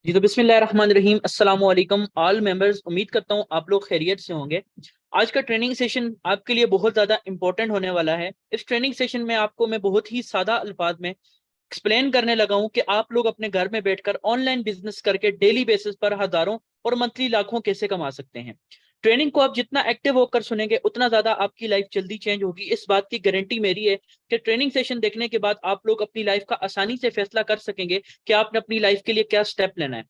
जी तो बिस्मिल्लाहिर्रहमानिर्रहीम अस्सलाम वालेकुम ऑल मेंबर्स। उम्मीद करता हूँ आप लोग खैरियत से होंगे। आज का ट्रेनिंग सेशन आपके लिए बहुत ज़्यादा इंपॉर्टेंट होने वाला है। इस ट्रेनिंग सेशन में आपको मैं बहुत ही सादा अल्फाज में एक्सप्लेन करने लगा हूँ कि आप लोग अपने घर में बैठकर ऑनलाइन बिजनेस करके डेली बेसिस पर हजारों और मंथली लाखों कैसे कमा सकते हैं। ट्रेनिंग को आप जितना एक्टिव होकर सुनेंगे उतना ज्यादा आपकी लाइफ जल्दी चेंज होगी, इस बात की गारंटी मेरी है कि ट्रेनिंग सेशन देखने के बाद आप लोग अपनी लाइफ का आसानी से फैसला कर सकेंगे कि आपने अपनी लाइफ के लिए क्या स्टेप लेना है।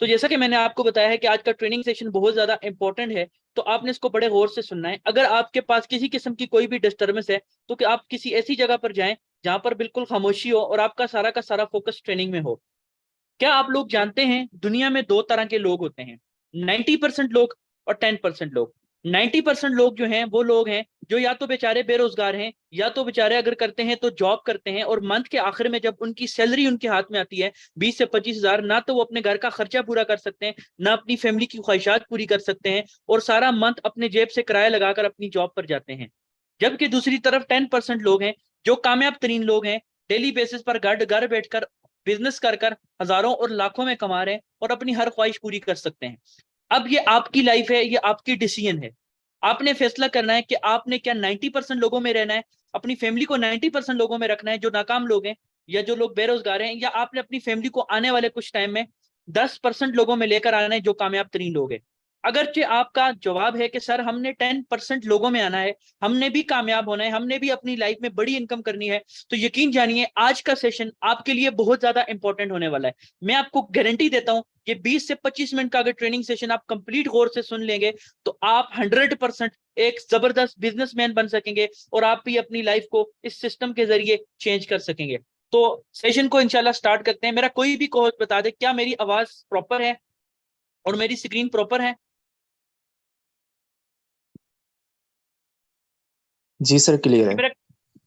तो जैसा कि मैंने आपको बताया है कि आज का ट्रेनिंग सेशन बहुत ज्यादा इंपॉर्टेंट है, तो आपने इसको बड़े गौर से सुनना है। अगर आपके पास किसी किस्म की कोई भी डिस्टर्बेंस है तो कि आप किसी ऐसी जगह पर जाएं जहां पर बिल्कुल खामोशी हो और आपका सारा का सारा फोकस ट्रेनिंग में हो। क्या आप लोग जानते हैं दुनिया में दो तरह के लोग होते हैं, 90% लोग और 10% लोग। 90% लोग जो हैं वो लोग हैं जो या तो बेचारे बेरोजगार हैं या तो बेचारे अगर करते हैं तो जॉब करते हैं, और मंथ के आखिर में जब उनकी सैलरी उनके हाथ में आती है 20 से 25 हजार, ना तो वो अपने घर का खर्चा पूरा कर सकते हैं ना अपनी फैमिली की ख्वाहिशात पूरी कर सकते हैं, और सारा मंथ अपने जेब से किराया लगाकर अपनी जॉब पर जाते हैं। जबकि दूसरी तरफ 10% लोग हैं जो कामयाब तरीन लोग हैं, डेली बेसिस पर घर घर बैठकर बिजनेस कर कर हजारों और लाखों में कमा रहे हैं और अपनी हर ख्वाहिश पूरी कर सकते हैं। अब ये आपकी लाइफ है, ये आपकी डिसीजन है। आपने फैसला करना है कि आपने क्या 90% लोगों में रहना है, अपनी फैमिली को 90% लोगों में रखना है जो नाकाम लोग हैं या जो लोग बेरोजगार हैं, या आपने अपनी फैमिली को आने वाले कुछ टाइम में 10% लोगों में लेकर आना है जो कामयाब तरीन लोग हैं। अगरचे आपका जवाब है कि सर हमने 10% लोगों में आना है, हमने भी कामयाब होना है, हमने भी अपनी लाइफ में बड़ी इनकम करनी है, तो यकीन जानिए आज का सेशन आपके लिए बहुत ज्यादा इंपॉर्टेंट होने वाला है। मैं आपको गारंटी देता हूं कि 20 से 25 मिनट का अगर ट्रेनिंग सेशन आप कंप्लीट गौर से सुन लेंगे तो आप 100% एक जबरदस्त बिजनेसमैन बन सकेंगे और आप भी अपनी लाइफ को इस सिस्टम के जरिए चेंज कर सकेंगे। तो सेशन को इंशाल्लाह स्टार्ट करते हैं। मेरा कोई भी कोच बता दे क्या मेरी आवाज प्रॉपर है और मेरी स्क्रीन प्रॉपर है। जी सर, क्लियर जी है। मेरा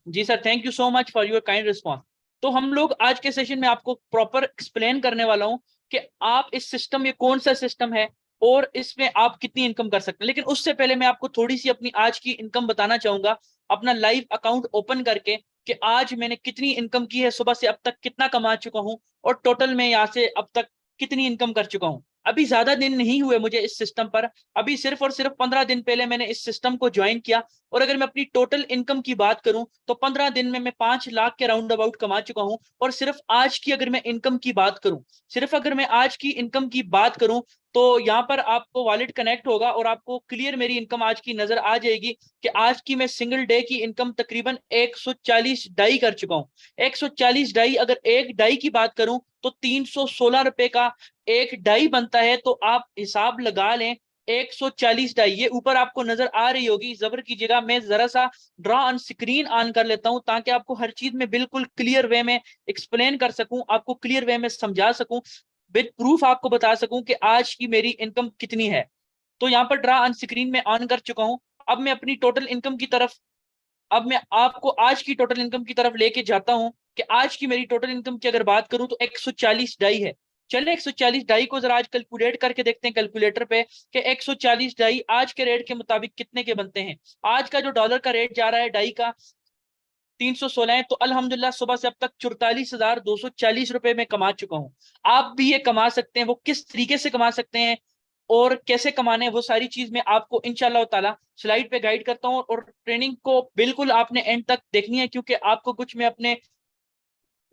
जी sir, thank you so much for your kind response. तो हम लोग आज के सेशन में आपको प्रॉपर एक्सप्लेन करने वाला हूं कि आप इस सिस्टम, ये कौन सा सिस्टम है और इसमें आप कितनी इनकम कर सकते हैं। लेकिन उससे पहले मैं आपको थोड़ी सी अपनी आज की इनकम बताना चाहूंगा, अपना लाइव अकाउंट ओपन करके, कि आज मैंने कितनी इनकम की है, सुबह से अब तक कितना कमा चुका हूं और टोटल में यहाँ से अब तक कितनी इनकम कर चुका हूं। अभी ज्यादा दिन नहीं हुए मुझे इस सिस्टम पर, अभी सिर्फ और सिर्फ 15 दिन पहले मैंने इस सिस्टम को ज्वाइन किया। और अगर मैं अपनी टोटल इनकम की बात करूं तो 15 दिन में मैं 5 लाख के राउंड अबाउट कमा चुका हूं। और सिर्फ आज की अगर मैं इनकम की बात करूं, सिर्फ अगर मैं आज की इनकम की बात करूं, तो यहाँ पर आपको वॉलेट कनेक्ट होगा और आपको क्लियर मेरी इनकम आज की नजर आ जाएगी कि आज की मैं सिंगल डे की इनकम तकरीबन 140 डाई कर चुका हूं। 140 डाई, अगर एक डाई की बात करूं तो 316 रुपए का एक डाई बनता है, तो आप हिसाब लगा लें। 140 डाई ये ऊपर आपको नजर आ रही होगी, जबर कीजिएगा, मैं जरा सा ड्रॉ ऑन स्क्रीन ऑन कर लेता हूं ताकि आपको हर चीज में बिल्कुल क्लियर वे में एक्सप्लेन कर सकूं, आपको क्लियर वे में समझा सकूं, विद प्रूफ आपको बता सकूं कि आज की मेरी इनकम कितनी है। तो यहाँ पर ड्रा ऑन स्क्रीन में ऑन कर चुका हूं। अब मैं अपनी टोटल इनकम की तरफ, अब मैं आपको आज की टोटल इनकम की तरफ लेके जाता हूं कि आज की मेरी टोटल इनकम की अगर बात करूं तो 140 डाई है। चले 140 डाई को जरा आज कैलकुलेट करके देखते हैं कैलकुलेटर पे कि 140 डाई आज के रेट के मुताबिक कितने के बनते हैं। आज का जो डॉलर का रेट जा रहा है डाई का 316 है, तो अल्हम्दुलिल्लाह सुबह से अब तक 44,240 रुपए में कमा चुका हूं। आप भी ये कमा सकते हैं। वो किस तरीके से कमा सकते हैं और कैसे कमाने हैं वो सारी चीज मैं आपको इंशाल्लाह ताला स्लाइड पे गाइड करता हूँ, और ट्रेनिंग को बिल्कुल आपने एंड तक देखनी है क्योंकि आपको कुछ मैं अपने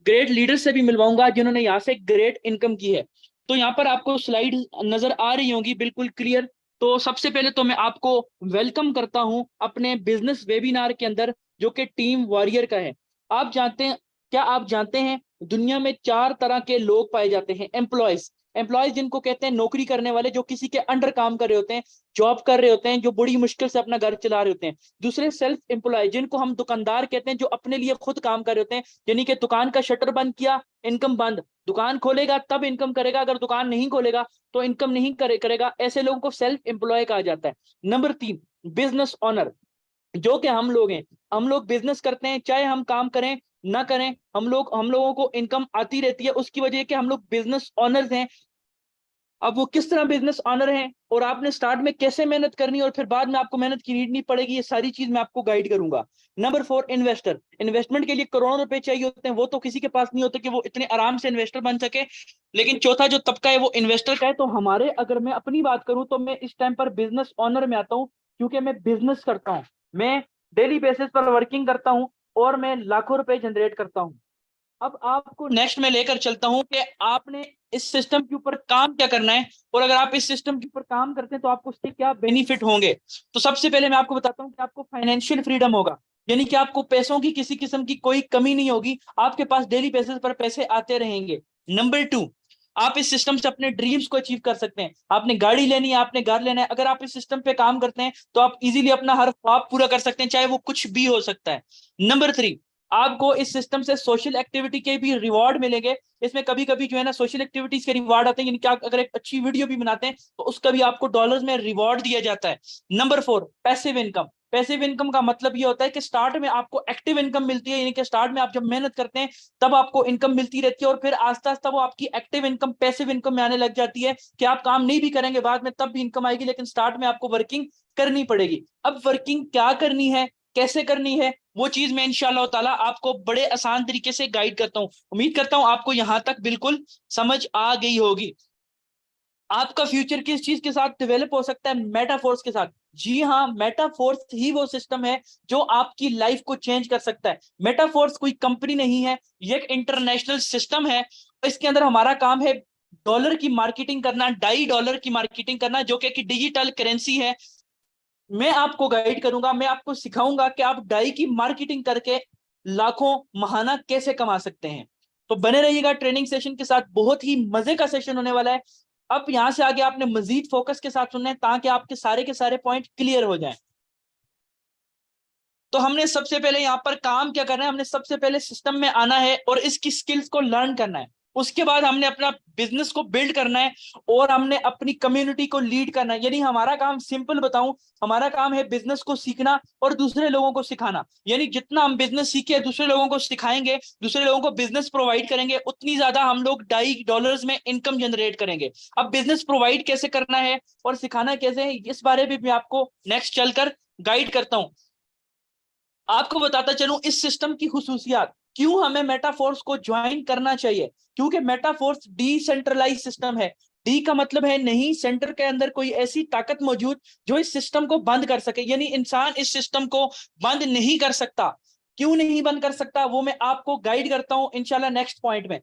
ग्रेट लीडर से भी मिलवाऊंगा जिन्होंने यहाँ से ग्रेट इनकम की है। तो यहाँ पर आपको स्लाइड नजर आ रही होंगी बिल्कुल क्लियर। तो सबसे पहले तो मैं आपको वेलकम करता हूं अपने बिजनेस वेबिनार के अंदर, जो कि टीम वॉरियर का है। आप जानते हैं, क्या आप जानते हैं दुनिया में 4 तरह के लोग पाए जाते हैं, एम्प्लॉयज। एम्प्लॉयज जिनको कहते हैं नौकरी करने वाले, जो किसी के अंडर काम कर रहे होते हैं, जॉब कर रहे होते हैं, जो बड़ी मुश्किल से अपना घर चला रहे होते हैं। दूसरे सेल्फ एम्प्लॉय जिनको हम दुकानदार कहते हैं, जो अपने लिए खुद काम कर रहे होते हैं, यानी कि दुकान का शटर बंद किया, इनकम बंद। दुकान खोलेगा तब इनकम करेगा, अगर दुकान नहीं खोलेगा तो इनकम नहीं करेगा। ऐसे लोगों को सेल्फ एम्प्लॉय कहा जाता है। नंबर 3, बिजनेस ऑनर, जो कि हम लोग हैं। हम लोग बिजनेस करते हैं, चाहे हम काम करें ना करें, हम लोगों को इनकम आती रहती है। उसकी वजह कि हम लोग बिजनेस ऑनर्स हैं। अब वो किस तरह बिजनेस ऑनर हैं और आपने स्टार्ट में कैसे मेहनत करनी है और फिर बाद में आपको मेहनत की नीड नहीं पड़ेगी, ये सारी चीज मैं आपको गाइड करूंगा। Number 4, investor. इन्वेस्टमेंट के लिए करोड़ों रुपए चाहिए होते हैं, वो तो किसी के पास नहीं होते कि वो इतने आराम से इन्वेस्टर बन सके। लेकिन चौथा जो तबका है वो इन्वेस्टर का है। तो हमारे, अगर मैं अपनी बात करूं तो मैं इस टाइम पर बिजनेस ऑनर में आता हूं, क्योंकि मैं बिजनेस करता हूं, मैं डेली बेसिस पर वर्किंग करता हूं और मैं लाखों रुपए जनरेट करता हूं। अब आपको नेक्स्ट में लेकर चलता हूं कि आपने इस सिस्टम के ऊपर काम क्या करना है, और अगर आप इस सिस्टम के ऊपर काम करते हैं तो आपको उसके क्या बेनिफिट होंगे। तो सबसे पहले मैं आपको बताता हूं कि आपको फाइनेंशियल फ्रीडम होगा, यानी कि आपको पैसों की किसी किस्म की कोई कमी नहीं होगी, आपके पास डेली बेसिस पर पैसे आते रहेंगे। नंबर 2, आप इस सिस्टम से अपने ड्रीम्स को अचीव कर सकते हैं। आपने गाड़ी लेनी है, आपने घर लेना है, अगर आप इस सिस्टम पे काम करते हैं तो आप इजीली अपना हर ख्वाब पूरा कर सकते हैं, चाहे वो कुछ भी हो सकता है। नंबर 3, आपको इस सिस्टम से सोशल एक्टिविटी के भी रिवॉर्ड मिलेंगे। इसमें कभी कभी जो है ना सोशल एक्टिविटीज के रिवॉर्ड आते हैं, यानी कि आप अगर एक अच्छी वीडियो भी बनाते हैं तो उसका भी आपको डॉलर्स में रिवॉर्ड दिया जाता है। Number 4, passive income. Passive income का मतलब ये होता है कि स्टार्ट में आपको एक्टिव इनकम मिलती है, यानी कि स्टार्ट में आप जब मेहनत करते हैं तब आपको इनकम मिलती रहती है, और फिर आस्ता आस्ता वो आपकी एक्टिव इनकम पैसिव इनकम में आने लग जाती है कि आप काम नहीं भी करेंगे बाद में तब भी इनकम आएगी, लेकिन स्टार्ट में आपको वर्किंग करनी पड़ेगी। अब वर्किंग क्या करनी है, कैसे करनी है, वो चीज मैं इंशाल्लाह ताला आपको बड़े आसान तरीके से गाइड करता हूं। उम्मीद करता हूं आपको यहां तक बिल्कुल समझ आ गई होगी। आपका फ्यूचर किस चीज के साथ डेवलप हो सकता है? मेटाफोर्स के साथ। जी हाँ, मेटाफोर्स ही वो सिस्टम है जो आपकी लाइफ को चेंज कर सकता है। मेटाफोर्स कोई कंपनी नहीं है, ये एक इंटरनेशनल सिस्टम है। इसके अंदर हमारा काम है डॉलर की मार्केटिंग करना, $2 की मार्केटिंग करना, जो कि डिजिटल करेंसी है। मैं आपको गाइड करूंगा, मैं आपको सिखाऊंगा कि आप डाई की मार्केटिंग करके लाखों महाना कैसे कमा सकते हैं। तो बने रहिएगा ट्रेनिंग सेशन के साथ, बहुत ही मजे का सेशन होने वाला है। अब यहां से आगे आपने मजीद फोकस के साथ सुनना है ताकि आपके सारे के सारे पॉइंट क्लियर हो जाएं। तो हमने सबसे पहले यहाँ पर काम क्या करना है, हमने सबसे पहले सिस्टम में आना है और इसकी स्किल्स को लर्न करना है। उसके बाद हमने अपना बिजनेस को बिल्ड करना है और हमने अपनी कम्युनिटी को लीड करना है। यानी हमारा काम, सिंपल बताऊं, हमारा काम है बिजनेस को सीखना और दूसरे लोगों को सिखाना। यानी जितना हम बिजनेस सीखे दूसरे लोगों को सिखाएंगे, दूसरे लोगों को बिजनेस प्रोवाइड करेंगे, उतनी ज्यादा हम लोग $2 में इनकम जनरेट करेंगे। अब बिजनेस प्रोवाइड कैसे करना है और सिखाना कैसे है, इस बारे में भी आपको नेक्स्ट चलकर गाइड करता हूं। आपको बताता चलूं इस सिस्टम की खुसूसियात, क्यों हमें मेटाफोर्स को ज्वाइन करना चाहिए। क्योंकि मेटाफोर्स डिसेंट्रलाइज सिस्टम है। डी का मतलब है नहीं, सेंटर के अंदर कोई ऐसी ताकत मौजूद जो इस सिस्टम को बंद कर सके, यानी इंसान इस सिस्टम को बंद नहीं कर सकता। क्यों नहीं बंद कर सकता वो मैं आपको गाइड करता हूं इंशाल्लाह नेक्स्ट पॉइंट में।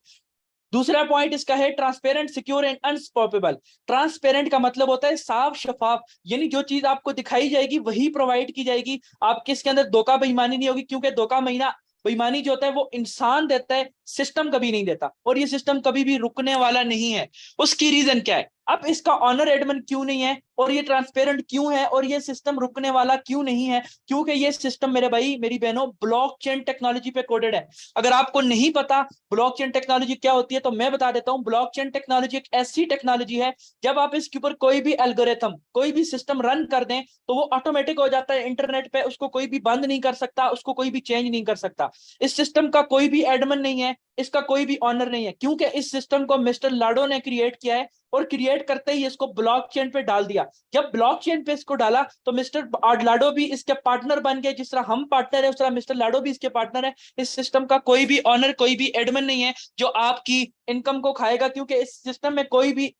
दूसरा पॉइंट इसका है transparent, secure and unstoppable. Transparent का मतलब होता है साफ शफाफ, यानी जो चीज आपको दिखाई जाएगी वही प्रोवाइड की जाएगी, आपके इसके अंदर धोखा बेईमानी नहीं होगी। क्योंकि धोखा महीना बेईमानी जो होता है वो इंसान देता है, सिस्टम कभी नहीं देता, और ये सिस्टम कभी भी रुकने वाला नहीं है। उसकी रीजन क्या है? अब इसका ऑनर एडमन क्यों नहीं है और ये ट्रांसपेरेंट क्यों है और ये सिस्टम रुकने वाला क्यों नहीं है? क्योंकि ये सिस्टम मेरे भाई मेरी बहनों ब्लॉकचेन टेक्नोलॉजी पे कोडेड है। अगर आपको नहीं पता ब्लॉकचेन टेक्नोलॉजी क्या होती है तो मैं बता देता हूं। ब्लॉकचेन टेक्नोलॉजी एक ऐसी टेक्नोलॉजी है, जब आप इसके ऊपर कोई भी एल्गोरिथम, कोई भी सिस्टम रन कर दें तो वो ऑटोमेटिक हो जाता है इंटरनेट पे, उसको कोई भी बंद नहीं कर सकता, उसको कोई भी चेंज नहीं कर सकता। इस सिस्टम का कोई भी एडमिन नहीं है, इसका कोई भी ऑनर नहीं है, क्योंकि इस सिस्टम को मिस्टर लाडो ने क्रिएट किया है और क्रिएट करते ही इसको ब्लॉकचेन पे डाल दिया। जब ब्लॉकचेन पे इसको डाला तो मिस्टर लाडो भी इसके पार्टनर बन गए, जिस तरह हम पार्टनर है उस तरह मिस्टर लाडो भी इसके पार्टनर है। इस सिस्टम का कोई भी ऑनर, कोई भी एडमिन नहीं है जो आपकी इनकम को खाएगा, क्योंकि इस सिस्टम में कोई भी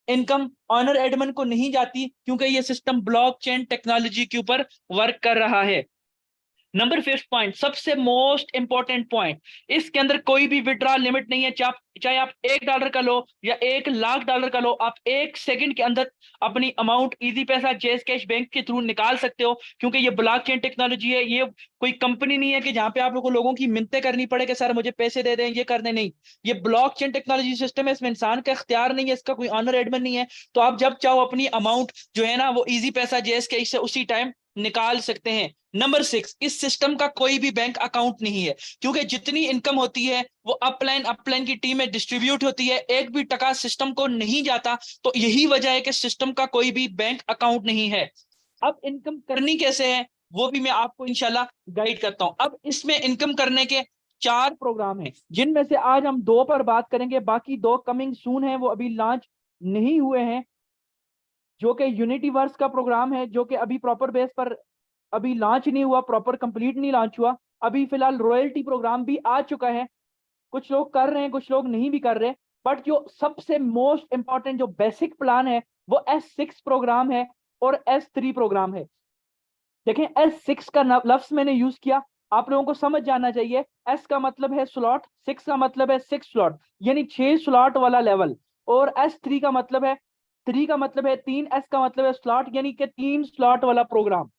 इनकम ऑनर एडमिन को नहीं जाती, क्योंकि ये सिस्टम ब्लॉकचेन टेक्नोलॉजी के ऊपर वर्क कर रहा है। नंबर 5 पॉइंट, सबसे मोस्ट इंपॉर्टेंट पॉइंट, इसके अंदर कोई भी विड्रॉ लिमिट नहीं है। चाहे आप $1 का लो या $1,00,000 का लो, आप 1 सेकंड के अंदर अपनी अमाउंट इजी पैसा जेस कैश बैंक के थ्रू निकाल सकते हो। क्योंकि ये ब्लॉकचेन टेक्नोलॉजी है, ये कोई कंपनी नहीं है कि जहां पे आप लोगों की मिन्नतें करनी पड़े कि सर मुझे पैसे दे दें, ये कर दें। नहीं, ये ब्लॉकचेन टेक्नोलॉजी सिस्टम है, इसमें इंसान का इख्तियार नहीं है, इसका कोई ऑनर एडमिन नहीं है। तो आप जब चाहो अपनी अमाउंट जो है ना वो इजी पैसा जेस कैश से उसी टाइम निकाल सकते हैं। नंबर 6, इस सिस्टम का कोई भी बैंक अकाउंट नहीं है, क्योंकि जितनी इनकम होती है वो अपलाइन की टीम में डिस्ट्रीब्यूट होती है, एक भी टका सिस्टम को नहीं जाता। तो यही वजह है कि सिस्टम का कोई भी बैंक अकाउंट नहीं है। अब इनकम करनी कैसे है वो भी मैं आपको इंशाल्लाह गाइड करता हूं। अब इसमें इनकम करने के 4 प्रोग्राम हैं, जिनमें से आज हम 2 पर बात करेंगे, बाकी 2 कमिंग सून है, वो अभी लॉन्च नहीं हुए हैं, जो कि यूनिटीवर्स का प्रोग्राम है, जो कि अभी प्रॉपर बेस पर अभी लॉन्च नहीं हुआ, प्रॉपर कंप्लीट नहीं लॉन्च हुआ, अभी फिलहाल रॉयल्टी प्रोग्राम भी आ चुका है, कुछ लोग कर रहे हैं, कुछ लोग नहीं भी कर रहे। बट जो सबसे मोस्ट इंपॉर्टेंट जो बेसिक प्लान है वो S6 प्रोग्राम है और S3 प्रोग्राम है। देखें, S6 का लफ्ज मैंने यूज किया, आप लोगों को समझ जाना चाहिए। S का मतलब है स्लॉट, 6 का मतलब है 6 स्लॉट, यानी 6 स्लॉट वाला लेवल, और S3 का मतलब है 3 का मतलब है 3, S का मतलब है स्लॉट, यानी कि 3 स्लॉट वाला प्रोग्राम।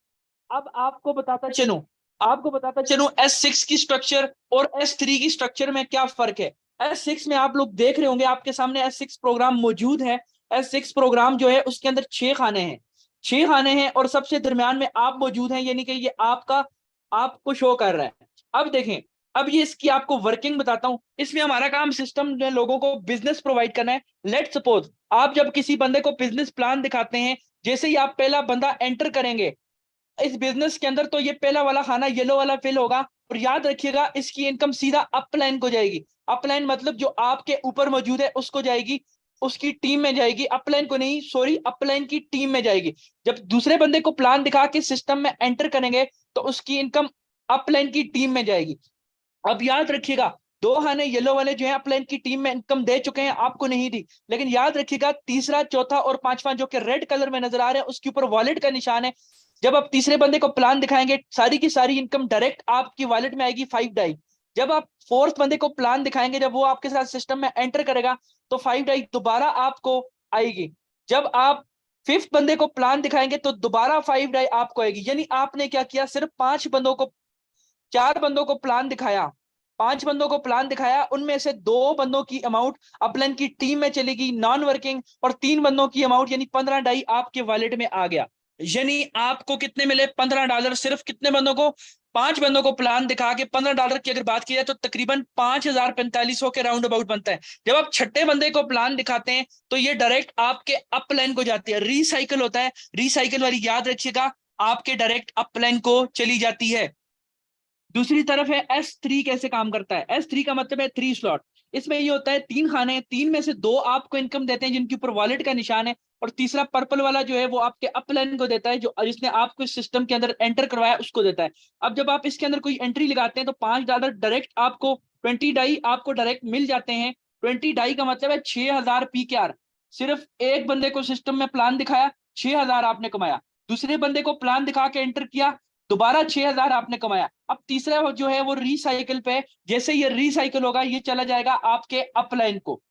अब आपको बताता चलूं S6 की स्ट्रक्चर और S3 की स्ट्रक्चर में क्या फर्क है। S6 में आप लोग देख रहे होंगे, आपके सामने S6 प्रोग्राम मौजूद है। S6 प्रोग्राम जो है उसके अंदर 6 खाने हैं, 6 खाने हैं, और सबसे दरमियान में आप मौजूद हैं, यानी कि ये आपको शो कर रहा है। अब देखें, अब ये इसकी आपको वर्किंग बताता हूं। इसमें हमारा काम सिस्टम ने लोगों को बिजनेस प्रोवाइड करना है। लेट सपोज आप जब किसी बंदे को बिजनेस प्लान दिखाते हैं, जैसे ही आप पहला बंदा एंटर करेंगे इस बिजनेस के अंदर, तो ये पहला वाला खाना येलो वाला फिल होगा, और याद रखिएगा इसकी इनकम सीधा अपलाइन को जाएगी। अपलाइन मतलब जो आपके ऊपर मौजूद है उसको जाएगी, उसकी टीम में जाएगी, अपलाइन को नहीं, सॉरी, अपलाइन की टीम में जाएगी। जब दूसरे बंदे को प्लान दिखा के सिस्टम में एंटर करेंगे तो उसकी इनकम अपलाइन की टीम में जाएगी। अब याद रखिएगा, 2 खाने येलो वाले जो है अपलाइन की टीम में इनकम दे चुके हैं, आपको नहीं दी। लेकिन याद रखिएगा तीसरा, चौथा और पांचवा जो कि रेड कलर में नजर आ रहे हैं उसके ऊपर वॉलेट का निशान है। जब आप तीसरे बंदे को प्लान दिखाएंगे सारी की सारी इनकम डायरेक्ट आपकी वॉलेट में आएगी 5 डाई। जब आप फोर्थ बंदे को प्लान दिखाएंगे, जब वो आपके साथ सिस्टम में एंटर करेगा तो 5 डाई दोबारा आपको आएगी। जब आप फिफ्थ बंदे को प्लान दिखाएंगे तो दोबारा 5 डाई आपको आएगी। यानी आपने क्या किया, सिर्फ 5 बंदों को, 4 बंदों को प्लान दिखाया, 5 बंदों को प्लान दिखाया, उनमें से 2 बंदों की अमाउंट अपलाइन की टीम में चलेगी नॉन वर्किंग, और 3 बंदों की अमाउंट यानी 15 डाई आपके वॉलेट में आ गया। यानी आपको कितने मिले, $15। सिर्फ कितने बंदों को, 5 बंदों को प्लान दिखा के $15 की अगर बात की जाए तो तकरीबन 5,045 के राउंड अबाउट बनता है। जब आप छठे बंदे को प्लान दिखाते हैं तो ये डायरेक्ट आपके अपलाइन को जाती है, रिसाइकिल होता है, रिसाइकिल वाली याद रखिएगा, आपके डायरेक्ट अपलाइन को चली जाती है। दूसरी तरफ है S3 कैसे काम करता है। S3 का मतलब है 3 स्लॉट। इसमें ये होता है 3 खाने, 3 में से 2 आपको इनकम देते हैं जिनके ऊपर वॉलेट का निशान है, और तीसरा पर्पल वाला जो है वो आपके अपलाइन को देता है, जो जिसने आपको इस सिस्टम के अंदर एंटर करवाया उसको देता है। अब जब आप इसके अंदर कोई एंट्री लगाते हैं तो $5 डायरेक्ट आपको, 20 डाई आपको डायरेक्ट मिल जाते हैं। 20 डाई का मतलब है 6,000 PKR। सिर्फ एक बंदे को सिस्टम में प्लान दिखाया, 6,000 आपने कमाया। दूसरे बंदे को प्लान दिखा के एंटर किया, दोबारा 6,000 आपने कमाया। अब तीसरा जो है वो रिसाइकिल पे, जैसे ये रिसाइकिल होगा ये चला जाएगा आपके अपलाइन को।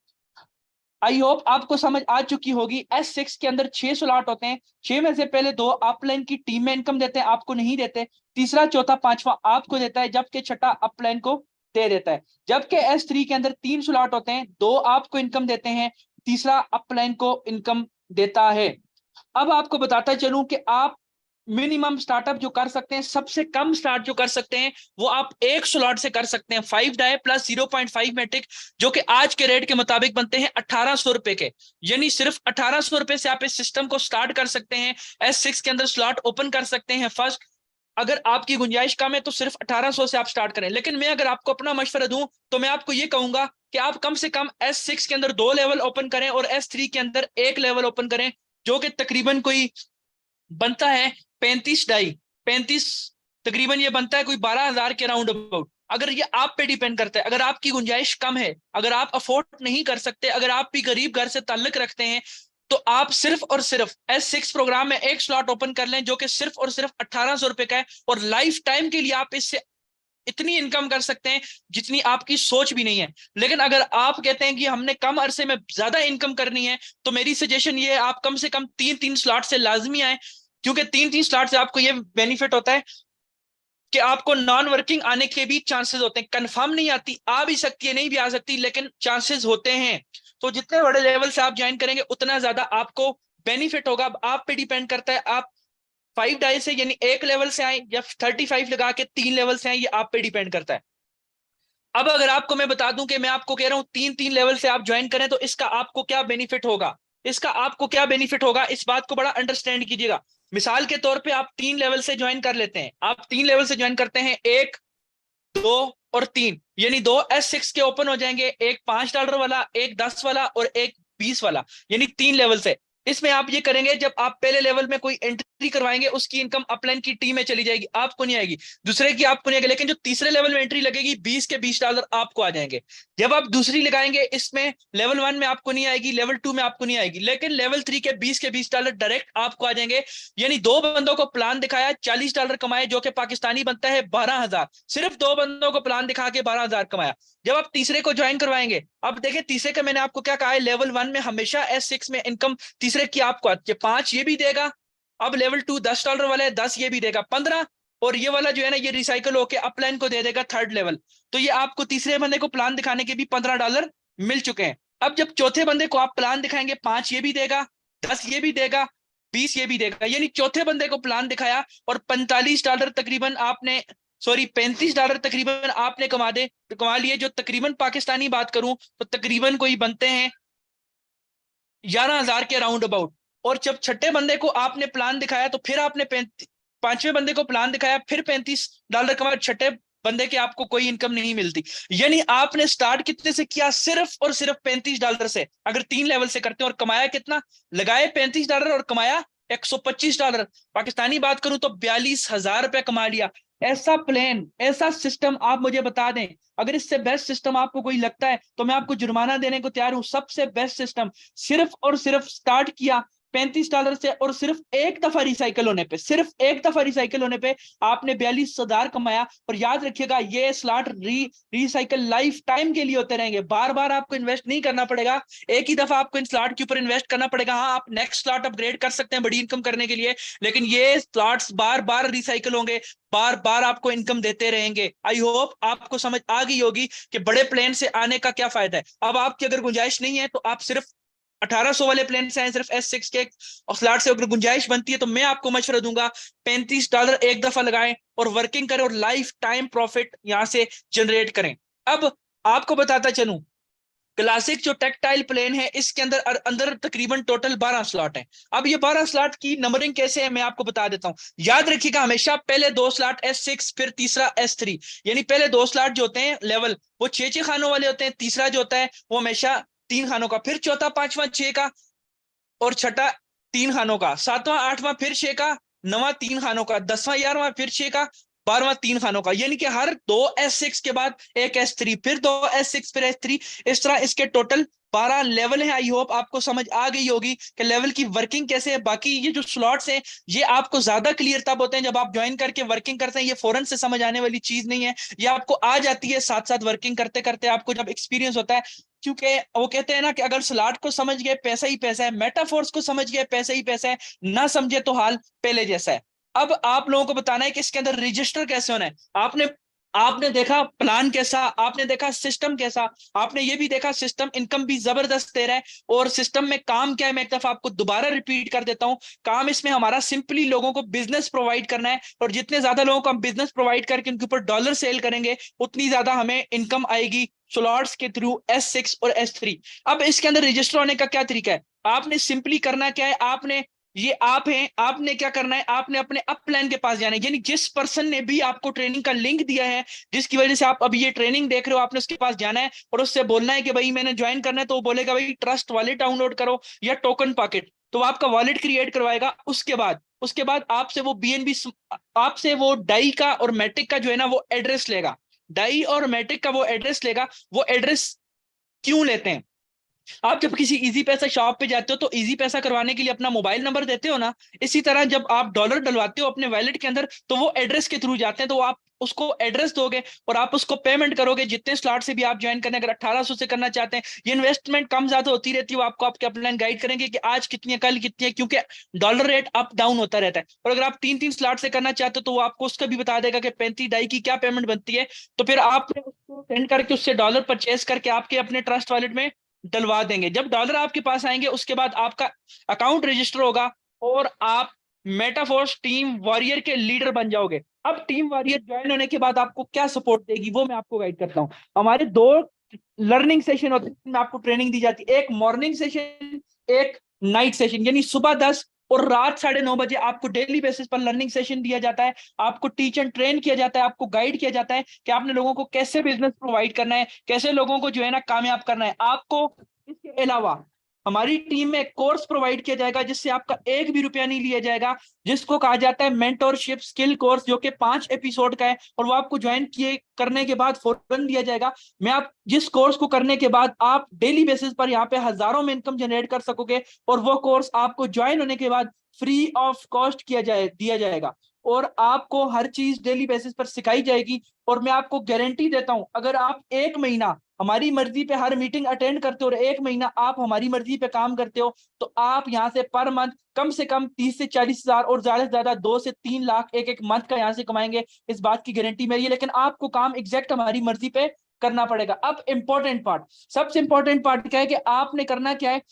आई होप आपको समझ आ चुकी होगी। S6 के अंदर 6 स्लॉट होते हैं, 6 में से पहले 2 अपलाइन की टीम में इनकम देते हैं, आपको नहीं देते। तीसरा, चौथा, पांचवा आपको देता है, जबकि छठा अपलाइन को दे देता है। जबकि S3 के अंदर 3 स्लॉट होते हैं, 2 आपको इनकम देते हैं, तीसरा अपलाइन को इनकम देता है। अब आपको बताता चलूं कि आप मिनिमम स्टार्टअप जो कर सकते हैं, सबसे कम स्टार्ट जो कर सकते हैं वो आप एक स्लॉट से कर सकते हैं, 5 डाई प्लस 0.5 मैट्रिक, जो कि आज के रेट के मुताबिक बनते हैं 1,800 रुपए के। यानी सिर्फ 1,800 रुपए से आप इस सिस्टम को स्टार्ट कर सकते हैं, S6 के अंदर स्लॉट ओपन कर सकते हैं फर्स्ट। अगर आपकी गुंजाइश कम है तो सिर्फ 1,800 से आप स्टार्ट करें। लेकिन मैं अगर आपको अपना मशवरा दूं तो मैं आपको ये कहूंगा कि आप कम से कम S6 के अंदर 2 लेवल ओपन करें और S3 के अंदर 1 लेवल ओपन करें, जो कि तकरीबन कोई बनता है 35 डाई, 35 तकरीबन ये बनता है कोई 12,000 के राउंड अबाउट। अगर ये आप पे डिपेंड करता है, अगर आपकी गुंजाइश कम है, अगर आप अफोर्ड नहीं कर सकते, अगर आप भी गरीब घर से ताल्लुक रखते हैं, तो आप सिर्फ और सिर्फ S6 प्रोग्राम में 1 स्लॉट ओपन कर लें, जो कि सिर्फ और सिर्फ 1,800 रुपए का है, और लाइफ टाइम के लिए आप इससे इतनी इनकम कर सकते हैं जितनी आपकी सोच भी नहीं है। लेकिन अगर आप कहते हैं कि हमने कम अरसे में ज्यादा इनकम करनी है, तो मेरी सजेशन ये है आप कम से कम 3-3 स्लॉट से लाजमी आए, क्योंकि 3-3 स्लॉट से आपको ये बेनिफिट होता है कि आपको नॉन वर्किंग आने के भी चांसेस होते हैं। कंफर्म नहीं आती, आ भी सकती है, नहीं भी आ सकती, लेकिन चांसेस होते हैं। तो जितने बड़े लेवल से आप ज्वाइन करेंगे उतना ज्यादा आपको बेनिफिट होगा। अब आप पे डिपेंड करता है, आप 5 डाई से यानी 1 लेवल से आए या 35 लगा के 3 लेवल से आए, ये आप पे डिपेंड करता है। अब अगर आपको मैं बता दूं कि मैं आपको कह रहा हूं 3-3 लेवल से आप ज्वाइन करें तो इसका आपको क्या बेनिफिट होगा, इसका आपको क्या बेनिफिट होगा, इस बात को बड़ा अंडरस्टैंड कीजिएगा। मिसाल के तौर पे आप 3 लेवल से ज्वाइन कर लेते हैं, आप 3 लेवल से ज्वाइन करते हैं, 1, 2 और 3, यानी 2 S6 के ओपन हो जाएंगे, एक $5 वाला, एक 10 वाला और एक 20 वाला, यानी 3 लेवल से। इसमें आप ये करेंगे, जब आप पहले लेवल में कोई एंट्री करवाएंगे उसकी इनकम अपलाइन की टीम में चली जाएगी, आपको नहीं आएगी, दूसरे की आपको नहीं आएगी, लेकिन जो तीसरे लेवल में एंट्री लगेगी 20 के $20 आपको आ जाएंगे। जब आप दूसरी लगाएंगे इसमें लेवल 1 में आपको नहीं आएगी, लेवल 2 में आपको नहीं आएगी, लेकिन लेवल 3 के $20 डायरेक्ट आपको आ जाएंगे। यानी 2 बंदों को प्लान दिखाया, $40 कमाए, जो कि पाकिस्तानी बनता है 12,000। सिर्फ 2 बंदों को प्लान दिखा के 12,000 कमाया। जब आप तीसरे को ज्वाइन करवाएंगे, अब देखिए तीसरे का मैंने आपको क्या कहा है, लेवल 1 में हमेशा S6 में इनकम तीसरे की आपको आती है 5, ये भी देगा। अब लेवल 2 $10 वाला है, 10 ये भी देगा 15, और ये वाला जो है ना ये रिसाइकल होके अपलाइन को दे देगा थर्ड लेवल। तो ये आपको तीसरे बंदे को प्लान दिखाने के भी $15 मिल चुके हैं। अब जब चौथे बंदे को आप प्लान दिखाएंगे, 5 ये भी देगा, 10 ये भी देगा, 20 ये भी देगा, यानी चौथे बंदे को प्लान दिखाया और $45 तकरीबन आपने, सॉरी $35 तकरीबन आपने कमा लिए, जो तकरीबन पाकिस्तानी बात करूं तो तकरीबन कोई बनते हैं 11,000 के राउंड अबाउट। और जब छठे बंदे को आपने प्लान दिखाया तो फिर आपने पांचवें बंदे को प्लान दिखाया, फिर $35 कमाया, छठे बंदे के आपको कोई इनकम नहीं मिलती। यानी आपने स्टार्ट कितने से किया, सिर्फ और सिर्फ $35 से, अगर 3 लेवल से करते हैं। और कमाया कितना, लगाए $35 और कमाया $125। पाकिस्तानी बात करूं तो 42,000 रुपया कमा लिया। ऐसा प्लान, ऐसा सिस्टम आप मुझे बता दें, अगर इससे बेस्ट सिस्टम आपको कोई लगता है तो मैं आपको जुर्माना देने को तैयार हूं। सबसे बेस्ट सिस्टम, सिर्फ और सिर्फ स्टार्ट किया $35 से, और सिर्फ एक दफा रिसाइकल होने पे, सिर्फ एक दफा रिसाइकल होने पे आपने 42,000 कमाया। और याद रखिएगा ये स्लॉट रिसाइकल लाइफ टाइम के लिए होते रहेंगे, बार बार आपको इन्वेस्ट नहीं करना पड़ेगा, एक ही दफा आपको इन स्लॉट के ऊपर इन्वेस्ट करना पड़ेगा। हाँ, आप नेक्स्ट स्लॉट अपग्रेड कर सकते हैं बड़ी इनकम करने के लिए, लेकिन ये स्लॉट्स बार बार रिसाइकल होंगे, बार बार आपको इनकम देते रहेंगे। आई होप आपको समझ आ गई होगी कि बड़े प्लान से आने का क्या फायदा है। अब आपकी अगर गुंजाइश नहीं है तो आप सिर्फ 1800 वाले प्लान से आए, सिर्फ S6 के और स्लॉट से अगर गुंजाइश बनती है तो मैं आपको मशवरा दूंगा $35 एक दफा लगाएं और वर्किंग करें और लाइफ टाइम प्रॉफिट यहां से जनरेट करें। अब आपको बताता चलूं, क्लासिक जो टेक्टाइल प्लेन है इसके अंदर तकरीबन टोटल 12 स्लॉट है। अब ये 12 स्लॉट की नंबरिंग कैसे है मैं आपको बता देता हूं। याद रखिएगा हमेशा पहले 2 स्लॉट S6, फिर तीसरा S3, यानी पहले 2 स्लॉट जो होते हैं लेवल वो 6 खानों वाले होते हैं, तीसरा जो होता है वो हमेशा 3 खानों का, फिर चौथा, पांचवा 6 का, और छठा 3 खानों का, सातवां, आठवां फिर 6 का, नवां 3 खानों का, 10वां, 11वां फिर 6 का, 12वां 3 खानों का, यानी कि हर 2 S6 के बाद एक S3, फिर 2 S6 फिर S3, इस तरह इसके टोटल 12 लेवल है। आई होप आपको समझ आ गई होगी कि लेवल की वर्किंग कैसे है। बाकी ये जो स्लॉट्स हैं ये आपको ज्यादा क्लियर तब होते हैं जब आप ज्वाइन करके वर्किंग करते हैं, ये फौरन से समझ आने वाली चीज नहीं है, ये आपको आ जाती है साथ साथ वर्किंग करते करते, आपको जब एक्सपीरियंस होता है। क्योंकि वो कहते हैं ना कि अगर स्लॉट को समझ गए पैसा ही पैसा है, मेटाफोर्स को समझ गए पैसा ही पैसा है, ना समझे तो हाल पहले जैसा है। अब आप लोगों को बताना है कि इसके अंदर रजिस्टर कैसे होना है। आपने देखा प्लान कैसा, आपने देखा सिस्टम कैसा, आपने ये भी देखा सिस्टम इनकम भी जबरदस्त दे रहा है। और सिस्टम में काम क्या है मैं एक दफा आपको दोबारा रिपीट कर देता हूं। काम इसमें हमारा सिंपली लोगों को बिजनेस प्रोवाइड करना है, और जितने ज्यादा लोगों को हम बिजनेस प्रोवाइड करके उनके ऊपर डॉलर सेल करेंगे उतनी ज्यादा हमें इनकम आएगी स्लॉट्स के थ्रू S6 और S3। अब इसके अंदर रजिस्टर होने का क्या तरीका है, आपने सिंपली करना क्या है, आपने ये आप हैं, आपने क्या करना है, आपने अपने अप प्लान के पास जाना है, यानी जिस पर्सन ने भी आपको ट्रेनिंग का लिंक दिया है जिसकी वजह से आप अभी ये ट्रेनिंग देख रहे हो, आपने उसके पास जाना है और उससे बोलना है कि भाई मैंने ज्वाइन करना है। तो वो बोलेगा भाई ट्रस्ट वॉलेट डाउनलोड करो या टोकन पॉकेट, तो आपका वॉलेट क्रिएट करवाएगा। उसके बाद आपसे वो BNB, आपसे वो डाई का और मैटिक का जो है ना वो एड्रेस लेगा, डाई और मैटिक का वो एड्रेस लेगा। वो एड्रेस क्यों लेते हैं, आप जब किसी इजी पैसा शॉप पे जाते हो तो इजी पैसा करवाने के लिए अपना मोबाइल नंबर देते हो ना, इसी तरह जब आप डॉलर डलवाते हो अपने वॉलेट के अंदर तो वो एड्रेस के थ्रू जाते हैं। तो आप उसको एड्रेस दोगे और आप उसको पेमेंट करोगे जितने स्लॉट से भी आप ज्वाइन करने, अगर 1800 से करना चाहते हैं, ये इन्वेस्टमेंट कम ज्यादा होती रहती है, वो आपको आपके अपलाइन गाइड करेंगे कि आज कितनी है कल कितनी है, क्योंकि डॉलर रेट अप डाउन होता रहता है। और अगर आप 3-3 स्लॉट से करना चाहते हो तो वो आपको उसका भी बता देगा कि 35 डाई की क्या पेमेंट बनती है। तो फिर आपने उसको सेंड करके उससे डॉलर परचेस करके आपके अपने ट्रस्ट वॉलेट में डलवा देंगे। जब डॉलर आपके पास आएंगे उसके बाद आपका अकाउंट रजिस्टर होगा और आप मेटाफोर्स टीम वॉरियर के लीडर बन जाओगे। अब टीम वॉरियर ज्वाइन होने के बाद आपको क्या सपोर्ट देगी वो मैं आपको गाइड करता हूं। हमारे 2 लर्निंग सेशन होते हैं जिसमें आपको ट्रेनिंग दी जाती है, एक मॉर्निंग सेशन, एक नाइट सेशन, यानी सुबह 10 और रात 9:30 बजे आपको डेली बेसिस पर लर्निंग सेशन दिया जाता है। आपको टीच एंड ट्रेन किया जाता है, आपको गाइड किया जाता है कि आपने लोगों को कैसे बिजनेस प्रोवाइड करना है, कैसे लोगों को जो है ना कामयाब करना है। आपको इसके अलावा हमारी टीम में एक कोर्स प्रोवाइड किया जाएगा जिससे आपका एक भी रुपया नहीं लिया जाएगा, जिसको कहा जाता है मेंटोरशिप स्किल कोर्स, जो कि 5 एपिसोड का है और वो आपको ज्वाइन किए करने के बाद फौरन दिया जाएगा। मैं आप जिस कोर्स को करने के बाद आप डेली बेसिस पर यहाँ पे हजारों में इनकम जनरेट कर सकोगे, और वो कोर्स आपको ज्वाइन होने के बाद फ्री ऑफ कॉस्ट दिया जाएगा, और आपको हर चीज डेली बेसिस पर सिखाई जाएगी। और मैं आपको गारंटी देता हूं, अगर आप एक महीना हमारी मर्जी पे हर मीटिंग अटेंड करते हो और एक महीना आप हमारी मर्जी पे काम करते हो, तो आप यहाँ से पर मंथ कम से कम 30 से 40 हजार और ज्यादा से ज्यादा 2 से 3 लाख एक एक मंथ का यहाँ से कमाएंगे। इस बात की गारंटी मेरी है, लेकिन आपको काम एग्जैक्ट हमारी मर्जी पे करना पड़ेगा। अब इंपॉर्टेंट पार्ट, सबसे इंपॉर्टेंट पार्ट क्या है कि आपने करना क्या है।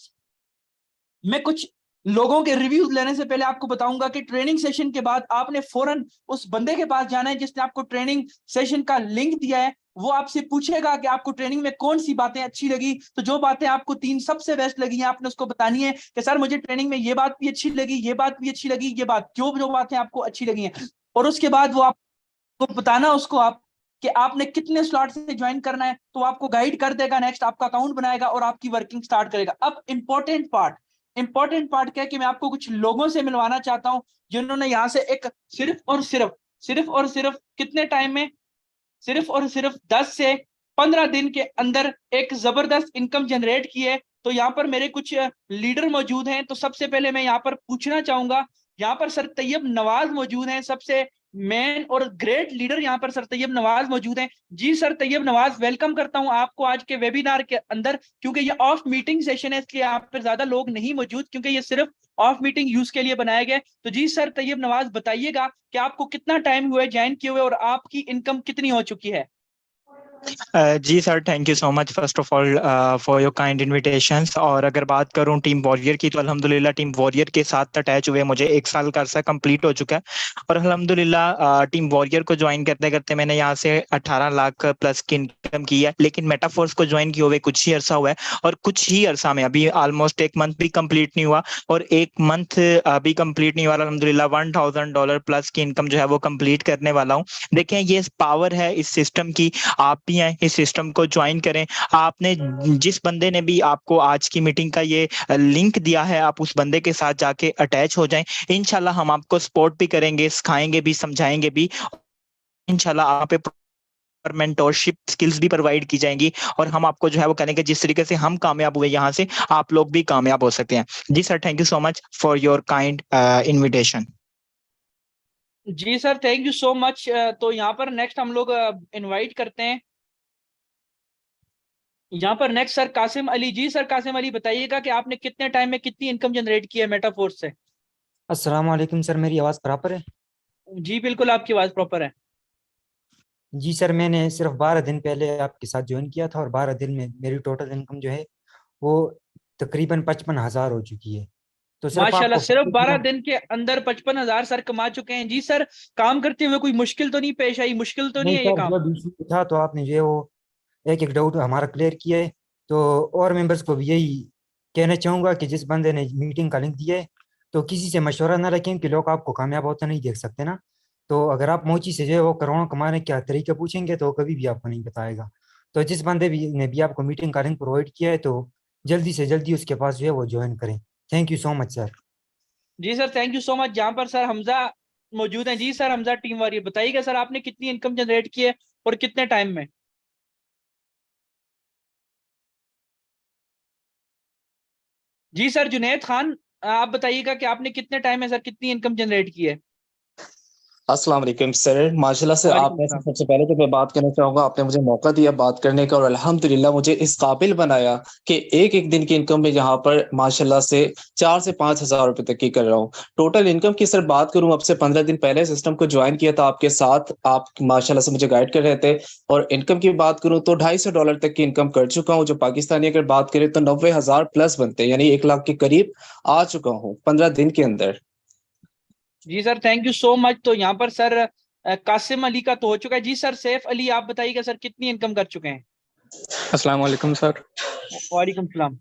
मैं कुछ लोगों के रिव्यूज लेने से पहले आपको बताऊंगा कि ट्रेनिंग सेशन के बाद आपने फौरन उस बंदे के पास जाना है जिसने आपको ट्रेनिंग सेशन का लिंक दिया है। वो आपसे पूछेगा कि आपको ट्रेनिंग में कौन सी बातें अच्छी लगी, तो जो बातें आपको 3 सबसे बेस्ट लगी हैं आपने उसको बतानी है कि सर मुझे ट्रेनिंग में ये बात भी अच्छी लगी, ये बात भी अच्छी लगी, ये बात जो जो बातें आपको अच्छी लगी हैं। और उसके बाद वो आपको बताना उसको आप कि आपने कितने स्लॉट से ज्वाइन करना है, तो आपको गाइड कर देगा, नेक्स्ट आपका अकाउंट बनाएगा और आपकी वर्किंग स्टार्ट करेगा। अब इंपॉर्टेंट पार्ट क्या है कि मैं आपको कुछ लोगों से मिलवाना चाहता हूं जिन्होंने यहां से एक सिर्फ और सिर्फ कितने टाइम में, सिर्फ और सिर्फ 10 से 15 दिन के अंदर एक जबरदस्त इनकम जनरेट की है। तो यहाँ पर मेरे कुछ लीडर मौजूद हैं। तो सबसे पहले मैं यहाँ पर पूछना चाहूंगा, यहाँ पर सर तैयब नवाज मौजूद हैं, सबसे मेन और ग्रेट लीडर यहाँ पर सर तैयब नवाज मौजूद हैं। जी सर तैयब नवाज, वेलकम करता हूँ आपको आज के वेबिनार के अंदर। क्योंकि ये ऑफ मीटिंग सेशन है इसलिए यहाँ पर ज्यादा लोग नहीं मौजूद, क्योंकि ये सिर्फ ऑफ मीटिंग यूज के लिए बनाया गया। तो जी सर तैयब नवाज बताइएगा कि आपको कितना टाइम हुआ है ज्वाइन किए हुए और आपकी इनकम कितनी हो चुकी है। जी sir, thank you so much first of all for your kind invitations. और अगर बात करूं टीम वॉरियर की, तो अल्हम्दुलिल्लाह टीम वॉरियर के साथ अटैच हुए मुझे 1 साल का अरसा कंप्लीट हो चुका है। और अल्हम्दुलिल्लाह टीम वॉरियर को ज्वाइन करते करते मैंने यहाँ से 18 लाख प्लस की इनकम की है। लेकिन मेटाफोर्स को ज्वाइन किए हुए कुछ ही अरसा हुआ है, और कुछ ही अरसा में अभी ऑलमोस्ट 1 मंथ भी कंप्लीट नहीं हुआ, और 1 मंथ अभी कंप्लीट नहीं हुआ, अल्हम्दुलिल्लाह $1000 प्लस की इनकम जो है वो कंप्लीट करने वाला हूँ। देखें, ये पावर है इस सिस्टम की, आप भी हैं इस सिस्टम को ज्वाइन करें। आपने जिस बंदे ने भी आपको आज की मीटिंग का ये लिंक दिया है, आप उस बंदे के साथ जाके अटैच हो जाएं। इंशाल्लाह हम आपको सपोर्ट भी करेंगे, सिखाएंगे भी, समझाएंगे भी। इंशाल्लाह आप पे मेंटोरशिप स्किल्स भी प्रोवाइड की जाएंगी, और हम आपको जो है वो करेंगे जिस तरीके से हम कामयाब हुए यहाँ से, आप लोग भी कामयाब हो सकते हैं। जी sir, thank you so much for your kind invitation. जी sir thank you so much. तो यहाँ पर नेक्स्ट हम लोग इनवाइट करते हैं, यहाँ पर नेक्स्ट सर कासिम अली। जी सर कासिम अली बताइएगा कि आपने कितने टाइम में कितनी इनकम जनरेट की है मेटाफोर्स से। अस्सलाम वालेकुम सर, मेरी आवाज़ बराबर है? जी बिल्कुल आपकी आवाज प्रॉपर है। जी सर, मैंने सिर्फ 12 दिन पहले आपके साथ ज्वाइन किया था, और 12 दिन में मेरी टोटल इनकम जो है वो तकरीबन 55,000 हो चुकी है। तो सिर्फ माशाल्लाह, आपको सिर्फ 12 दिन के अंदर 55,000 सर कमा चुके हैं। जी सर, काम करते हुए कोई मुश्किल तो नहीं पेश आई? मुश्किल तो नहीं नहीं है ये सर, काम? जो इशू था तो आपने जो है वो एक एक डाउट हमारा क्लियर किया है। तो और मेंबर्स को भी यही कहना चाहूँगा कि जिस बंदे ने मीटिंग का लिंक दिया है, तो किसी से मशवरा ना रखें, कि लोग आपको कामयाब होता नहीं देख सकते ना। तो अगर आप मोची से जो है वो करोड़ों कमाने का तरीका पूछेंगे तो कभी भी आपको नहीं बताएगा। तो जिस बंदे भी ने भी आपको मीटिंग का लिंक प्रोवाइड किया है, तो जल्दी से जल्दी उसके पास जो है वो ज्वाइन करें। Thank you so much sir. जी sir thank you so much. जहां पर सर हमजा मौजूद हैं। जी सर हमजा टीम वारियर बताइएगा सर आपने कितनी इनकम जनरेट की है और कितने टाइम में? जी सर जुनैद खान, आप बताइएगा कि आपने कितने टाइम में सर कितनी इनकम जनरेट की है? अस्सलाम वालेकुम सर, माशाल्लाह से वालेकुम आपने सलाम। सबसे पहले तो मैं बात करना चाहूंगा, आपने मुझे मौका दिया बात करने का और अल्हम्दुलिल्लाह मुझे इस काबिल बनाया कि एक एक दिन की इनकम में यहाँ पर माशाल्लाह से 4 से 5 हज़ार रुपए तक की कर रहा हूँ। टोटल इनकम की सर बात करूँ, अब से 15 दिन पहले सिस्टम को ज्वाइन किया था आपके साथ, आप माशाल्लाह से मुझे गाइड कर रहे थे। और इनकम की बात करूँ तो $250 तक की इनकम कर चुका हूँ, जो पाकिस्तानी अगर बात करें तो 90,000 प्लस बनते हैं, यानी 1 लाख के करीब आ चुका हूँ 15 दिन के अंदर। जी sir thank you so much. तो यहाँ पर सर कासिम अली का तो हो चुका है। जी सर सैफ अली आप बताइएगा सर कितनी इनकम कर चुके हैं? अस्सलाम वालेकुम सर। वालेकुम सलाम।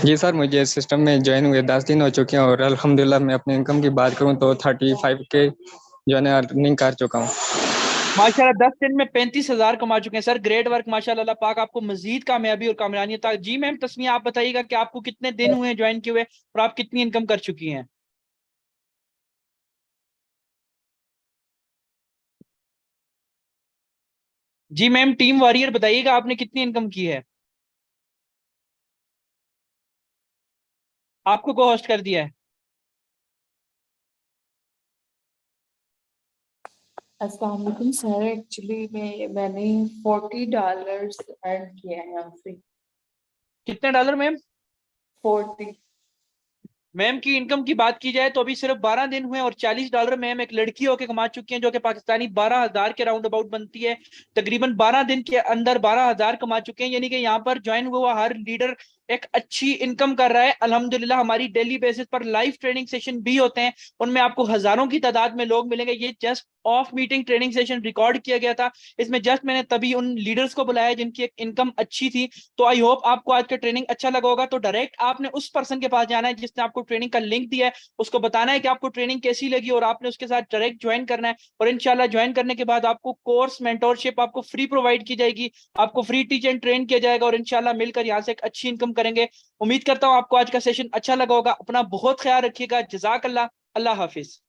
जी सर, मुझे सिस्टम में ज्वाइन हुए 10 दिन हो चुके हैं, और अल्हम्दुलिल्लाह मैं अपने इनकम की बात करूं तो 35 के जो है अर्निंग कर चुका हूं। माशाल्लाह 10 दिन में 35,000 कमा चुके हैं सर, ग्रेट वर्क माशाल्लाह, अल्लाह पाक आपको मजीद कामयाबी और कामरानी अता। जी मैम तस्मीया, आप बताइएगा कि आपको कितने दिन हुए ज्वाइन किए हुए और आप कितनी इनकम कर चुकी हैं? जी मैम टीम वॉरियर बताइएगा आपने कितनी इनकम की है? आपको को होस्ट कर दिया है। अस्सलाम वालेकुम सर, एक्चुअली मैंने $40 अर्न किया है आपसे। कितने डॉलर मैम? 40। मैम की इनकम की बात की जाए तो अभी सिर्फ 12 दिन हुए और $40 मैम एक लड़की होकर कमा चुकी हैं, जो कि पाकिस्तानी 12,000 के राउंड अबाउट बनती है। तकरीबन 12 दिन के अंदर 12,000 कमा चुके हैं, यानी कि यहाँ पर ज्वाइन हुआ हर लीडर एक अच्छी इनकम कर रहा है अल्हम्दुलिल्लाह। हमारी डेली बेसिस पर लाइव ट्रेनिंग सेशन भी होते हैं, उनमें आपको हजारों की तादाद में लोग मिलेंगे। ये just of meeting training session record किया गया था, इसमें जस्ट मैंने तभी उन लीडर्स को बुलाया जिनकी एक इनकम अच्छी थी। तो आई होप आपको आज का ट्रेनिंग अच्छा लगा होगा। तो डायरेक्ट आपने उस पर्सन के पास जाना है जिसने आपको ट्रेनिंग का लिंक दिया है, उसको बताना है कि आपको ट्रेनिंग कैसी लगी और आपने उसके साथ डायरेक्ट ज्वाइन करना है। और इंशाल्लाह ज्वाइन करने के बाद आपको कोर्स मेंटोरशिप आपको फ्री प्रोवाइड की जाएगी, आपको फ्री टीच एंड ट्रेन किया जाएगा और इंशाल्लाह मिलकर यहाँ से एक अच्छी इनकम करेंगे। उम्मीद करता हूँ आपको आज का सेशन अच्छा लगा होगा। अपना बहुत ख्याल रखिएगा। जजाकल्लाह। अल्लाह हाफिज।